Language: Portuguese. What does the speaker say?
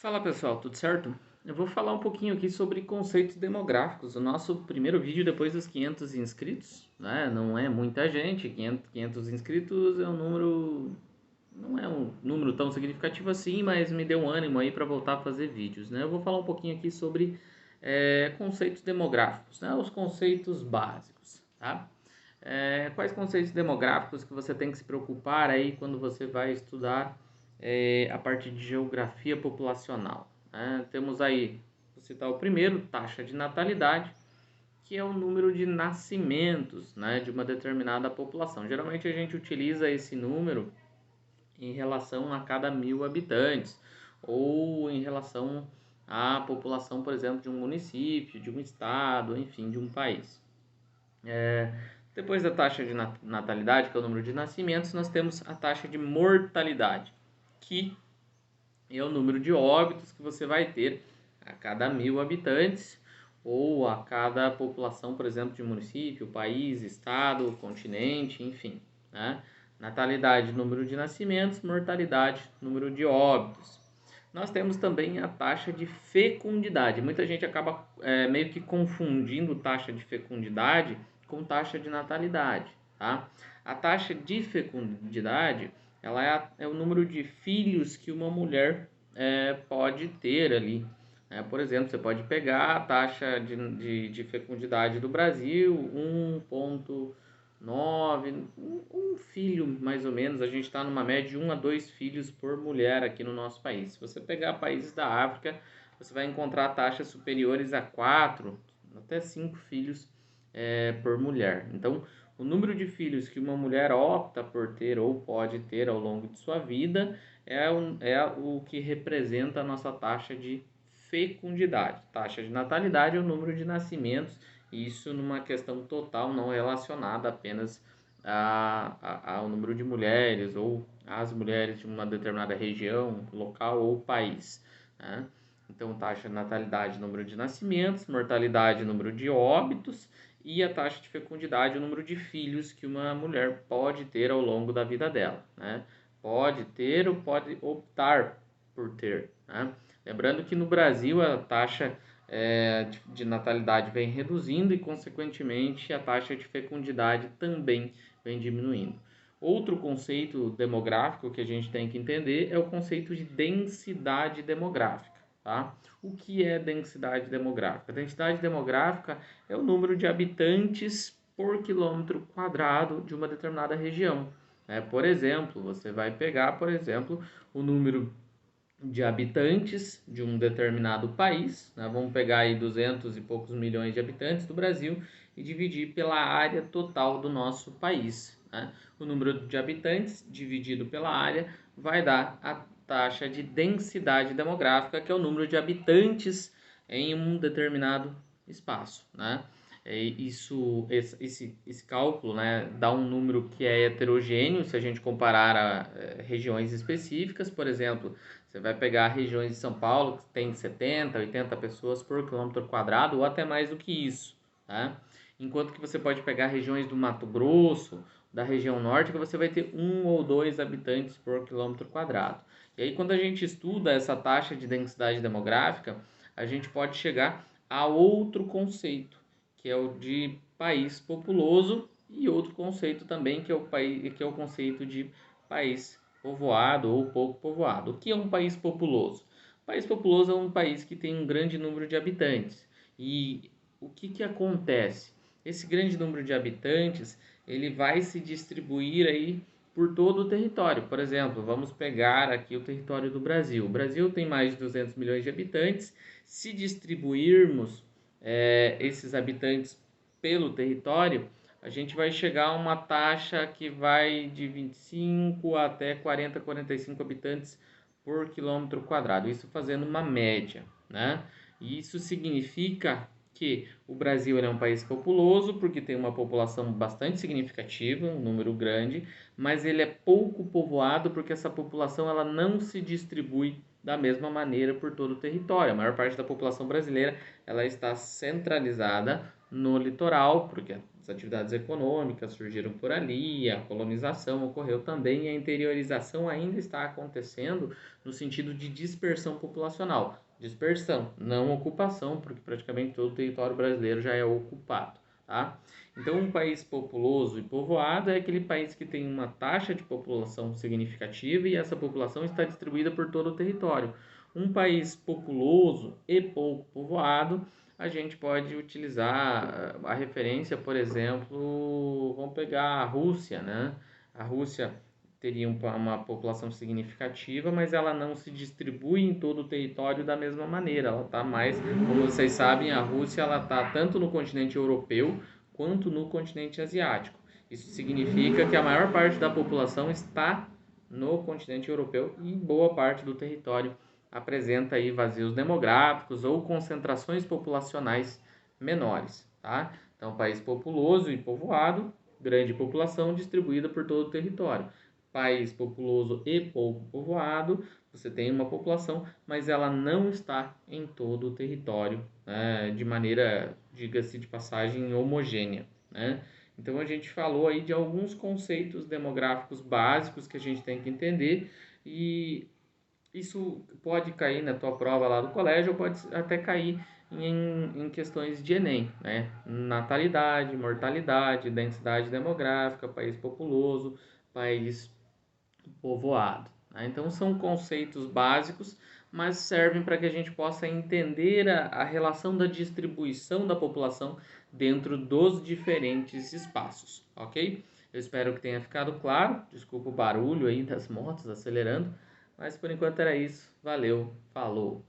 Fala pessoal, tudo certo? Eu vou falar um pouquinho aqui sobre conceitos demográficos. O nosso primeiro vídeo depois dos 500 inscritos, né? Não é muita gente, 500 inscritos é um número, não é um número tão significativo assim, mas me deu um ânimo aí para voltar a fazer vídeos, né? Eu vou falar um pouquinho aqui sobre conceitos demográficos, né? Os conceitos básicos, tá? Quais conceitos demográficos que você tem que se preocupar aí quando você vai estudar a parte de geografia populacional, né? Temos aí, vou citar o primeiro, taxa de natalidade, que é o número de nascimentos, né, de uma determinada população. Geralmente a gente utiliza esse número em relação a cada 1.000 habitantes ou em relação à população, por exemplo, de um município, de um estado, enfim, de um país. Depois da taxa de natalidade, que é o número de nascimentos, nós temos a taxa de mortalidade, que é o número de óbitos que você vai ter a cada 1.000 habitantes ou a cada população, por exemplo, de município, país, estado, continente, enfim, né? Natalidade, número de nascimentos, mortalidade, número de óbitos. Nós temos também a taxa de fecundidade. Muita gente acaba meio que confundindo taxa de fecundidade com taxa de natalidade, tá? A taxa de fecundidade, ela é o número de filhos que uma mulher pode ter ali. Por exemplo, você pode pegar a taxa de fecundidade do Brasil, 1,9, um filho mais ou menos. A gente está numa média de 1 a 2 filhos por mulher aqui no nosso país. Se você pegar países da África, você vai encontrar taxas superiores a 4 até 5 filhos por mulher. Então, o número de filhos que uma mulher opta por ter ou pode ter ao longo de sua vida é o que representa a nossa taxa de fecundidade. Taxa de natalidade é o número de nascimentos, isso numa questão total, não relacionada apenas ao número de mulheres ou às mulheres de uma determinada região, local ou país, né? Então, taxa de natalidade, número de nascimentos, mortalidade, número de óbitos, e a taxa de fecundidade, o número de filhos que uma mulher pode ter ao longo da vida dela, né? Pode ter ou pode optar por ter, né? Lembrando que no Brasil a taxa de natalidade vem reduzindo e, consequentemente, a taxa de fecundidade também vem diminuindo. Outro conceito demográfico que a gente tem que entender é o conceito de densidade demográfica, tá? O que é densidade demográfica? A densidade demográfica é o número de habitantes por quilômetro quadrado de uma determinada região. Por exemplo, você vai pegar, por exemplo, o número de habitantes de um determinado país, né? Vamos pegar aí 200 e poucos milhões de habitantes do Brasil e dividir pela área total do nosso país, né? O número de habitantes dividido pela área vai dar a taxa de densidade demográfica, que é o número de habitantes em um determinado espaço, né? Esse cálculo, né, dá um número que é heterogêneo se a gente comparar a regiões específicas. Por exemplo, você vai pegar regiões de São Paulo que tem 70, 80 pessoas por quilômetro quadrado ou até mais do que isso, tá? Enquanto que você pode pegar regiões do Mato Grosso, da região norte, que você vai ter 1 ou 2 habitantes por quilômetro quadrado. E aí, quando a gente estuda essa taxa de densidade demográfica, a gente pode chegar a outro conceito, que é o de país populoso, e outro conceito também, que é o conceito de país povoado ou pouco povoado. O que é um país populoso? Um país populoso é um país que tem um grande número de habitantes. E o que acontece? Esse grande número de habitantes, ele vai se distribuir aí por todo o território. Por exemplo, vamos pegar aqui o território do Brasil. O Brasil tem mais de 200 milhões de habitantes. Se distribuirmos esses habitantes pelo território, a gente vai chegar a uma taxa que vai de 25 até 40, 45 habitantes por quilômetro quadrado, isso fazendo uma média, né? E isso significa que o Brasil é um país populoso, porque tem uma população bastante significativa, um número grande, mas ele é pouco povoado porque essa população ela não se distribui da mesma maneira por todo o território. A maior parte da população brasileira ela está centralizada no litoral, porque As atividades econômicas surgiram por ali, a colonização ocorreu também e a interiorização ainda está acontecendo no sentido de dispersão populacional. Dispersão, não ocupação, porque praticamente todo o território brasileiro já é ocupado, tá? Então, um país populoso e povoado é aquele país que tem uma taxa de população significativa e essa população está distribuída por todo o território. Um país populoso e pouco povoado, a gente pode utilizar a referência, por exemplo, vamos pegar a Rússia, né? A Rússia teria uma população significativa, mas ela não se distribui em todo o território da mesma maneira. Ela está mais, como vocês sabem, a Rússia ela está tanto no continente europeu quanto no continente asiático. Isso significa que a maior parte da população está no continente europeu e boa parte do território apresenta aí vazios demográficos ou concentrações populacionais menores, tá? Então, país populoso e povoado, grande população distribuída por todo o território. País populoso e pouco povoado, você tem uma população, mas ela não está em todo o território, né, de maneira, diga-se de passagem, homogênea, né? Então, a gente falou aí de alguns conceitos demográficos básicos que a gente tem que entender e isso pode cair na tua prova lá do colégio ou pode até cair em questões de Enem, né? Natalidade, mortalidade, densidade demográfica, país populoso, país povoado, né? Então são conceitos básicos, mas servem para que a gente possa entender a relação da distribuição da população dentro dos diferentes espaços, ok? Eu espero que tenha ficado claro. Desculpa o barulho aí das motos acelerando, mas por enquanto era isso. Valeu, falou!